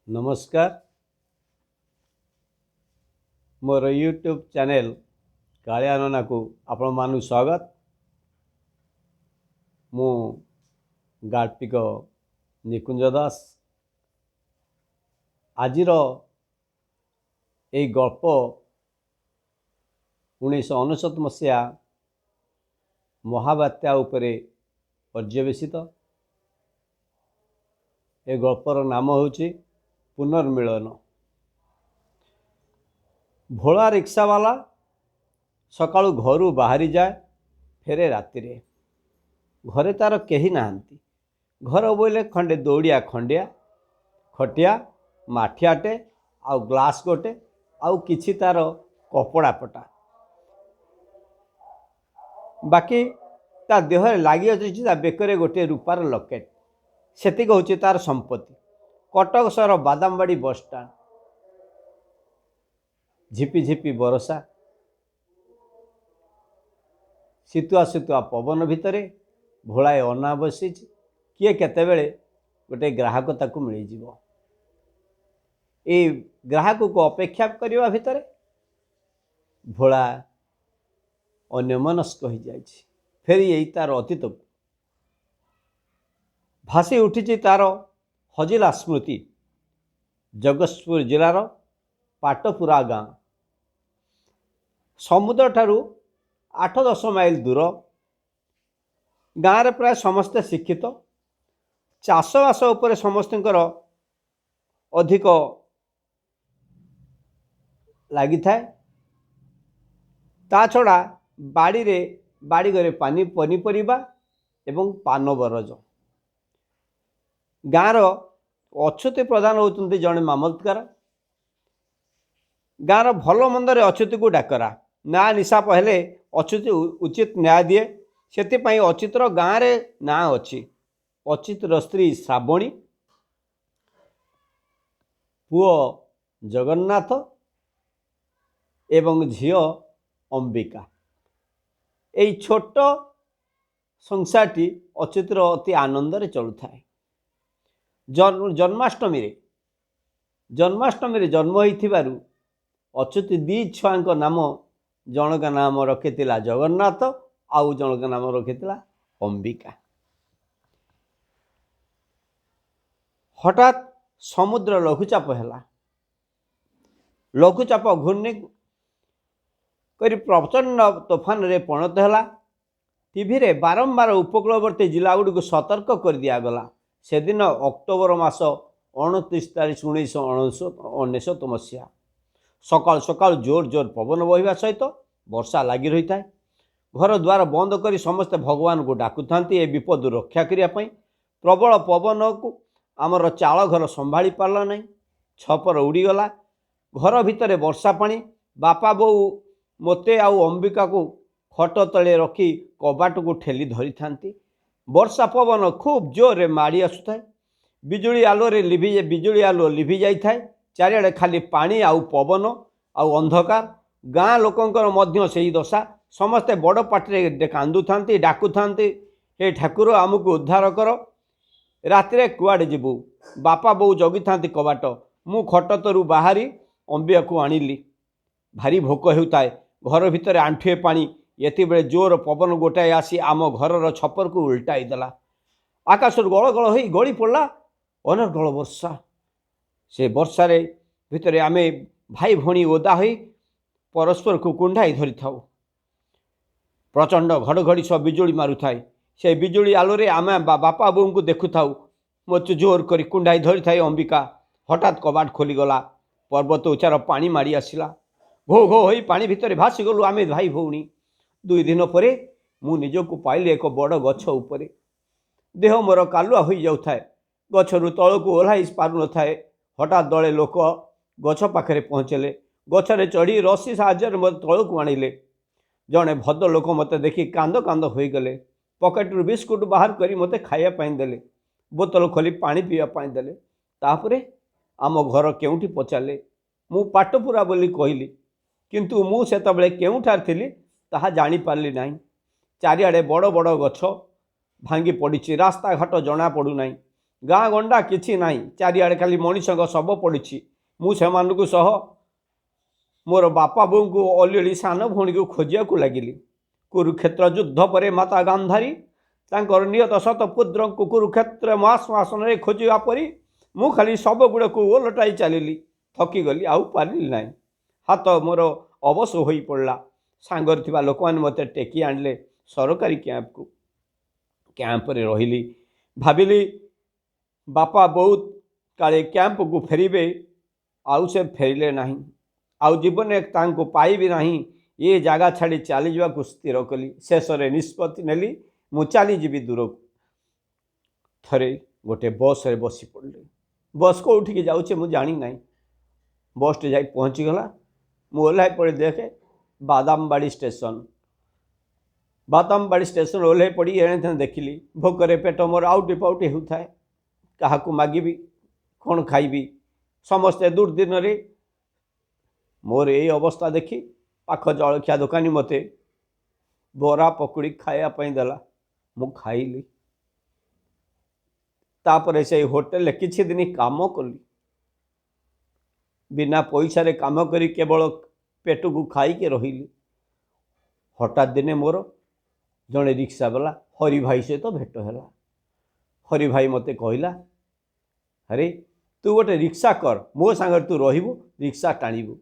नमस्कार मोर YouTube channel Kaliya नना को आपण मानु स्वागत। मु गाल्पिक निकुंज दास आजिर एक गल्प 1999 मसीहा महाबात्या उपरे पर्यवेसित। ए गल्पर नाम होची पुनर्मिलन। भोला रिक्शावाला सकाळु घरू बाहरी जाए, फेरे राति घरे तार कही नाहांती। घर बोले खंडे दौड़िया खंडिया खटिया माठियाटे आउ ग्लास गोटे आउ किछि तार कपड़ा पटा बाकी ता देह लगी अच्छी बेकरे गोटे रूपार लकेट सेतिक होची तार संपत्ति। कटक सहर बादामबाड़ी बस स्टाण झिपी झिपी बरसा शीतुआ शीतुआ पवन भितरे भोलाए अना बसी किए केतेबेले गोटे ग्राहक ताकू मिल जीवो। ए ग्राहक को अपेक्षा करने भितर भोला अन्यमनस्क हो जाए। फेरी यही तार अतीत को भासी उठी तार हजिला स्मृति। जगतपुर जिलार पाटपुरा गाँ समुद्र ठारू 8-10 माइल दूर। गाँव प्राय समस्ते शिक्षित। चाषबास उपरे समस्तଙ୍କର अधिक लगी थाए। ता छड़ा बाड़ी घरे पानी पनीपरिबा एवं पान बरज। गाँवर अच्युति प्रधान होती जड़े मामलतकार। गाँवर भल मंदरे अच्युति को डाकरा ना निशा पहले अच्युति उचित न्याय दिए। से अच्युतर गाँव ना अच्छी। अच्युतर स्त्री श्रावणी पुओ जगन्नाथ एवं झियो अंबिका। यही छोट संसारटी अच्युतर अति आनंद चलु थाए। जन्माष्टमी जन्म होइथिबारु अच्युत दी छुआ नाम जनक नाम रखिथिला जगन्नाथ आउ जनक नाम रखिथिला अंबिका। हठात समुद्र लघुचाप है। लघुचाप घूर्णी करी प्रचंड तोफान रे परिणत है। टीवी रे बारंबार उपकूलवर्ती जिला गुड़ी को सतर्क कर दिगला। से दिन अक्टोबर मास 29 तारीख 1999 मसीहा सकाल सकाल जोर जोर पवन बहिबा सहित वर्षा लगी रही था। घर द्वार बंद करी समस्ते भगवान को डाकु थांती ए विपद रक्षा करने। प्रबल पवन को आमर चाल घर संभाली पारला नहीं। छपर उड़ीगला। घर भितर वर्षा पानी। बापा बोऊ मते आउ अंबिका को खट तले रखी कबाट को ठेली धरी थांती। वर्षा पवन खूब जोर माड़ी आसुए। बिजुली आलोरे बिजुली आलो लिभि जाए। चारिआडे खाली पानी आउ पवन आउ अंधकार। गाँ लोकंकर मध्य से दशा। समस्ते बड़ पाटे कांदु थांती डाकु थांती हे ठाकुर आमको उद्धार कर। रातिरे कुआडे जीवु। बापा बोऊ जगी थांती कबाट। मु खट तरु बाहरी अंबिया को आनिली। भारी भोक हेउताए। घर भितर आंठुए पानी। ये बेले जोर पवन गोटाए आसी आम घर छपर को उल्टाई देला। आकाश गल गल हो गली पड़ा अनर्गल वर्षा। से वर्षा भितर आमे भाई भणी ओदा हो परस्पर को कुंडाई धरी थाउ। प्रचंड घड़घड़ी सब बिजुली मारु थाए। से बिजुली आलोरे आमे बापा बोऊ को देखु थाउ। मत जोर करी कुंडाई धरी थाए अंबिका। हठात कबाट खोलीगला। पर्वत उचार पानी माड़ी आसला। घो घो हो पानी भितर भासी गलु आमे भाई भौणी। 2 दिन पर मु निजको पाइली एक बड़ गछ उपरे। देह मोर कालुआ हो जाए। गछरु तलको ओह्लाई पारु नए। हठात दले लोक गछ पाखे पहुँचले। गछरे चढ़ी रस्सी साहाଯ୍य मत तलको आणिले। जड़े भद्र लोक मत देखी कांद कांद हो गले। पकेटू बिस्कुट बाहर करी मते खाइबा देले। बोतल खोली पानी पीवा देले। तापरे आम घर केउठी पचारे। मु पाटपुरा बोली कहली किंतु मु सेतबेले केउठार थिली ताहा जानी पारली नाही। चारिआडे बड़ बड़ गछ भांगी पड़ी। रास्ता घाट जना पड़ू नाही। गाँ गंडा किछि नाही, चारिआडे खाली मनीषक शव पड़ी। मु सेमानकु सह मोर बापा बोऊ को अलिअलि सान भौणी को खोजिया को लगिली। कुरुक्षेत्र युद्ध पर माता गांधारी तांकर नियत शतपुत्र को कुरुक्षेत्र महाश्मशान खोजा परी मु खाली शव गुड़ को ओलटाई चलि थकीगली, आउ पारि ना। हाथ मोर अवश हो पड़ा। सांगर थिबा लोक मैंने मते टेकी आणले सरकारी कैंप को। कैंप रे रहिली, भाविली बापा बहुत काले कैंप को फेरिबे, आउ से फेरिले नहीं। आउ जीवन तांको पाइबी नहीं। ये जगह छाड़ी चली जावाक स्थिर कली। शेष में निष्पत्ति नेली मु चली जीवी दूर को। थरे गोटे बस रे बसी पड़े। बस को उठिक जाऊे मु जानी ना। बस टे जाई पहुँची गला। मु ओह्लाई पड़े देखे बादामबाड़ी स्टेशन। बादामबाड़ी स्टेशन ओह्लाई पड़ी एणे देखिली भोकरे पेट मोर आउटी पाउटी होता है। क्या मागिबी कौन खाइबी? समस्ते दुर्दिन रे मोर ये अवस्था देखी पाख जलखिया दुकानी मते बरा पकुड़ी खायापाई देला। मु खाइली। तापर से होटेल किछि दिन काम कली। बिना पैसा रे काम करी केवल पेट को खाई के रहिली। हठात दिने मोर जड़े रिक्शा वाला हरि भाई सहित भेट है। हरि भाई मते कहला, अरे तू गोटे रिक्शा कर, मो सांगे तू रहिबु, रिक्शा टाणीबु।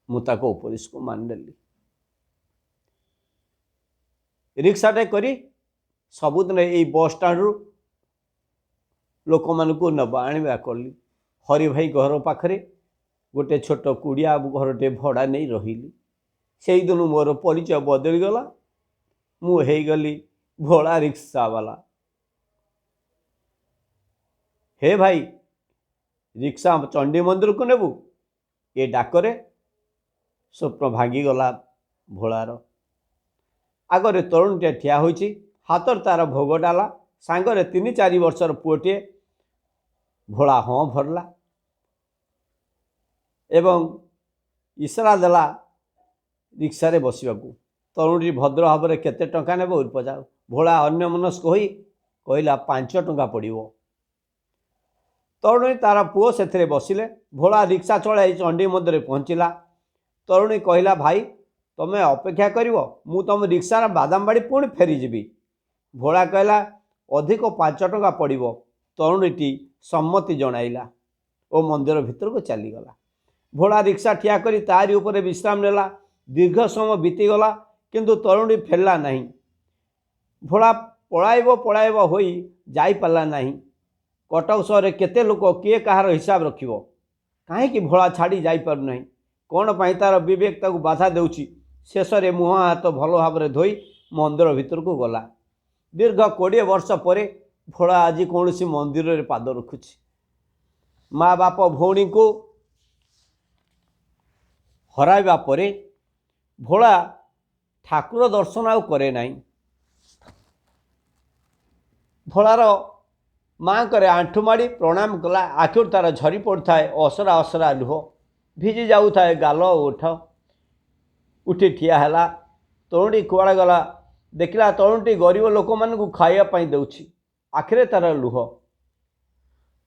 मु ताको उपदेश को मानदेली। रिक्शाटे करी सबुदिन यही बस स्टाण्ड रु लोक मानू नवा आणवा कली। हरि भाई घर पाखरे गोटे छोट कुड़िया घरटे भड़ा नहीं रही। से दिन मोर परिचय बदलीगला। मु गली भोला रिक्शा वाला। हे भाई रिक्शा चंडी मंदिर को नेबू? ये डाकरे स्वप्न भांगीगला भोलार। आगरे तरुणटे ठिया होइछि, हाथ तार भोग डाला। सांगरे 3-4 वर्षर पुओटे। भोला हाँ भरला एवं इशारा देला रिक्शा रे बसिबाकू। तरुणी भद्र भाव में केते टंका नेब पचार। भोला अन्य मनस्क होई कहला 5 टंका पड़िबो। तरुणी तार पुओ से बसिले। भोला रिक्शा चलाई चंडी मंदिर पहुँचला। तरुणी कहला, भाई तमें अपेक्षा करिवो, मु तुम रिक्सार बादामबाड़ी पुणी फेरीजी। भोला कहला अधिक 5 टंका पड़िबो। तरुणीटी सम्मति जणाइला और मंदिर भितर को चलीगला। भोला रिक्शा ठिया करी तारी उपरे विश्राम नेला। दीर्घ समय बीतीगला किंतु तरुणी फेरला नहीं। भोला पलायब होई जाई पारला नहीं। कटक सहर केते लोक किए कहार हिसाब रखिबो? काहेकि भोला छाड़ी जाई पारु नहीं? कौन पाई तार विवेक ताकू बाधा देउछि? शेष में मुह हाथ भल भाव में धोई मंदिर भितर को गला। दीर्घ 20 वर्ष पर भोला आज कौन सी मंदिर रे पाद रखुछि। माँ बाप भौणी को हराइबा परे भोला ठाकुर दर्शन आउ करे नहीं। भोलार माँ करे आंठू माड़ी प्रणाम कला। आखिर तार झरी पड़ता है असरा असरा लुह भिजी जाऊए गाल ओठ। उठी ठिया है। तरुणी कुआड़े गला देखला तरुणी गरीब लोक मानू खाइबापी दउछि। आखिरे तार लुह।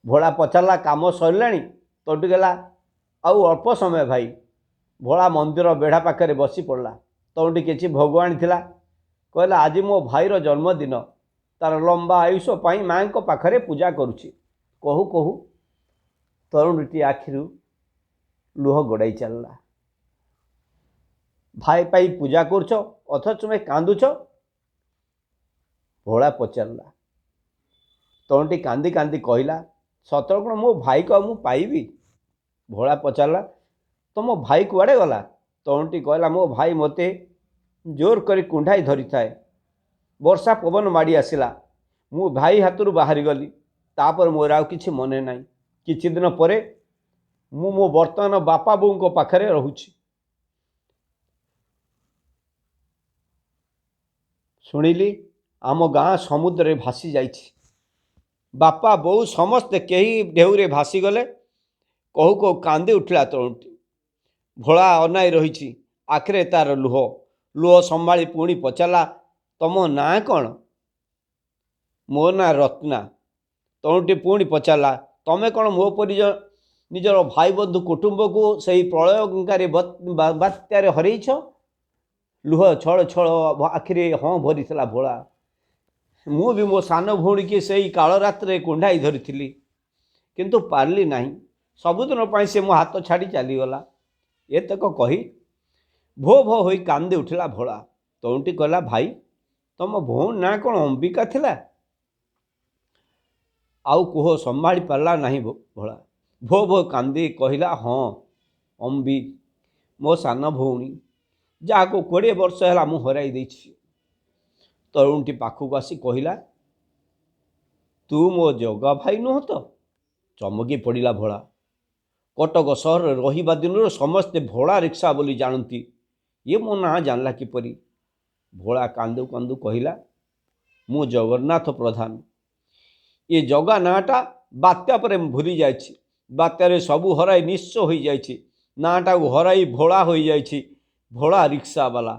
भोला पचारा काम सरलाणी? तरुणी गला आउ अल्प समय भाई। भोला मंदिर बेढ़ा पाखे बसी पड़ला। तरुणी किछि भोग आनीथिला। कहला आज मो भाईर जन्मदिन, तार लंबा आयुष पाई माँ को पाखरे पूजा करुछि। कहू कहू तरुणीटी आखिरु लुह गड़ाई चलला। भाई पाई पूजा करुछ अथच तुम्हें कांदुछ? भोला पचारला। तरुणीटी कांदी कांदी कहला, सतर कौन मो भाई को मु पाइबी? भोला पचारला, तुम भाई कुआड़े गला? तरुणीटी कहला, मो भाई मते जोर करी कुंढाई धरी थाए। वर्षा पवन माड़ी आसिला। मु भाई हाथरू बाहरी गली। तापर मोर आउ किछि मने नाही। किछि दिन परे मु मो वर्तमान बापा बोऊ को पाखरे रहुछि। शुणिली आम गाँ समुद्र में भासी जाइछि। बापा बोऊ समस्ते कहीं ढेउरे भासी गले। कहू कहू कांदी उठिला तरुणटी। भोला अनाई रही। आखिरे तार लुह। लुह संभाली पुणी पचारा, तम ना कौन? मो ना रत्ना। तरुणटी पुणी पचारा तमें कौन मो परिज निजर भाई बंधु कुटुंब को सही प्रलयकारी बात्यार हरईछ लुह छल छल आखिरी हाँ भरी भोला मु भी मो सान भौणी की सही काल रात्रे कुंडाई धरी किंतु पारली नहीं सबुदिन पर से मो हाथ छाड़ी चलीगला एतक कही भो भो हो कांदी उठिला भोला तरुणटी कहला भाई तुम भौणी ना कौन अंबिका थिला आउ कुह संभाली पारला नहीं भोला भो भो कांदी कहला हाँ अंबी मो सान भौणी जहाँ को 20 वर्ष है मु हराई देछि। तरुणटी पाखक आसी कहला तू मो जगा भाई नुह तो चमकी पड़ा भोला कटक सहर रहिबा दिन समस्ते भोला रिक्शा बोली जानती ये मो ना जानला किपरि भोला कांदू कांदू कहला मु जगन्नाथ प्रधान ये जगा नाटा बात्या पर भूली जाइछि बात्यारे सबू हराई निश्चय हो जाइछि नाटा को हराई भोला हो जाइछि भोला रिक्शा वाला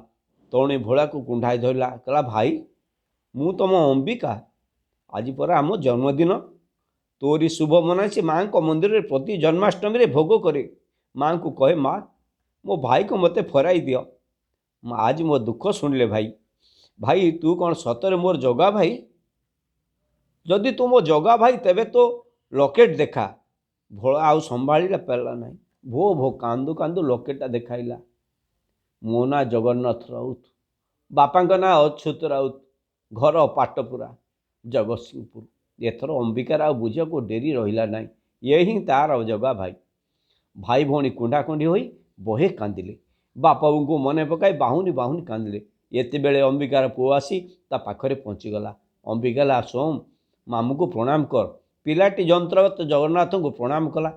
तरुणी भोला को कुंडाई धरला कहला भाई मु तुम अंबिका आज पर आम जन्मदिन तोरी शुभ मनासी माँ को मंदिर में प्रति जन्माष्टमी रे भोग करे माँ को कहे माँ मो भाई को मते फराई दियो आज मो दुख शुणिले भाई भाई तू कौन सतरे मोर जगा भाई जदि तू मो जगा भाई तेबे तो लकेट देखा भोला आउ संभाला पारा ना भो भो कांदू कांदू लकेटा देखाइला मो ना जगन्नाथ राउत बापा ना अच्युत राउत घर पाटपुरा जगतसिंहपुर एथर अंबिकार आ बुझे को डेरी रहा ना ये ही तार जगा भाई भाई भौणी कुंडा कुंडी होई बहे कांदिले बापा को मने पकाई बाहुनी बाहुनी कांदिले एते बेले अंबिकार पुओ आसी ता पाखरे पहुँचीगला अंबिका सोम मामू को प्रणाम कर पिलाटी जंत्रवत जगन्नाथ को प्रणाम कला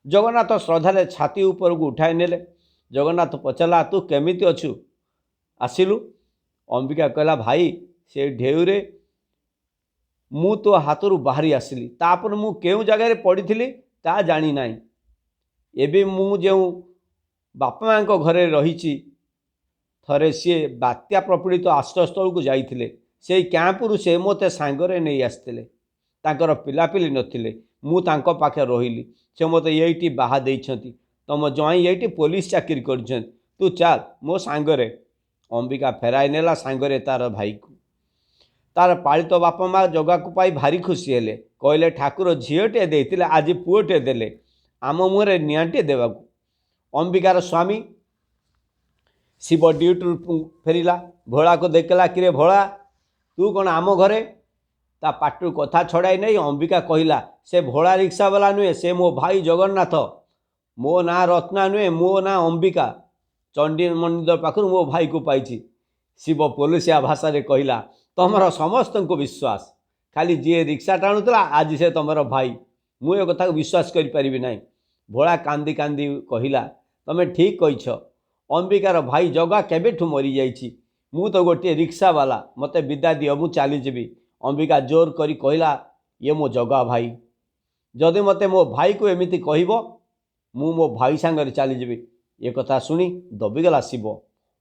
जगन्नाथ श्रद्धा छाती ऊपर को उठाई नेले जगन्नाथ पचारा तू केमिति अछु आसिलु अंबिका कहला भाई से ढेउरे मु तो हाथरू बाहरी आसिली तापर मु केउ जगह पड़ी ता जानी नाई एबे मु जो बापा माँ को घरे रही थरे सी बात्या प्रपीड़ित आश्रयस्थल को जाइथिले से कैंपरू से मते सांगरे नहीं आसते तांकर पिलापिली नथिले मु तांको पाखे रहिली से मते यहीटी बाहा देइछंती तुम ज्वाई यहीटी पुलिस चाकरी कर तू चाल मो सांगरे अंबिका फेराई नेला सांगरे तार भाई को तार पालित बापा माँ जगा को पाई भारी खुशी हेले कहले ठाकुर झीटे देते आज पुओटे देले आम मुहरे निआंटे देवाकू अंबिकार स्वामी शिव ड्यूटी फेरिला भोला को देखला कि भोला तू कौन आम घरे ता पाटू कथा छड़ाई नहीं अंबिका कहला से भोला रिक्शा वाला नुहे से मो भाई जगन्नाथ मो ना रत्ना नुहे मो ना अंबिका चंडी मंदिर पाखर मो भाई को पाई शिव पुलिसिया भाषा रे कहला तुमर समस्त को विश्वास खाली जी रिक्शा टाणुला आज से तुमर भाई मुझे कथा को विश्वास करि ना भोला कांदी कांदी कहला तमें ठीक कहीछ अंबिकार भाई जगा केबेठू मरी जाइछि मु तो गोटे रिक्शा वाला मते विदा दियो मु चलीजी अंबिका जोर करी कहला ये मो जगा भाई जदि मते मो भाई को एमिति कहब मु मो भाई सांगरे चलीजी ये कथा शुणी दबिगला शिव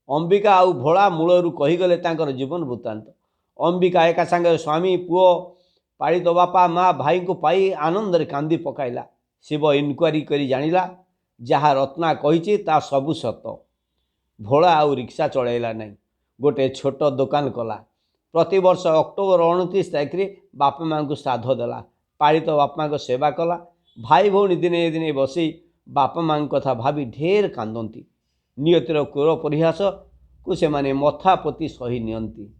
अंबिका आउ भोला मूलरू कहीगले तांकर जीवन वृत्तांत अंबिका एका सांगे स्वामी पुओ पालित बापा माँ भाई को पाई आनंद कांदी पकाइला शिव इनक्वारी करी जानिला जहाँ रत्ना कही ता सबु सत भोला आउ रिक्शा चलैला नहीं गोटे छोट दुकान कला प्रति वर्ष अक्टोबर 29 तारीख रे बापा माँ को श्राद्ध देला पालित बापा को सेवा कला भाई भौणी दिने दिने बसी बापा माँ कथा भाभी ढेर कांदती नियतिर क्रूर परिहास को से माने मथा पोती सही नियंती।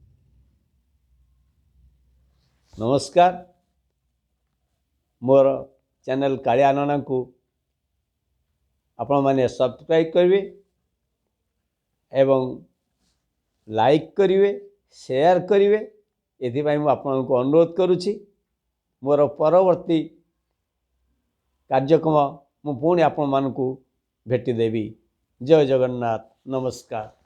नमस्कार मोर चैनल कालिया नना को आपण माने सब्सक्राइब करेंगे एवं लाइक करेंगे शेयर करेंगे एथिपाई मु आपको अनुरोध करुछि मोर परवर्ती कार्यक्रम मु पुणी आपण मानकु भेटी देवी। जय जगन्नाथ नमस्कार।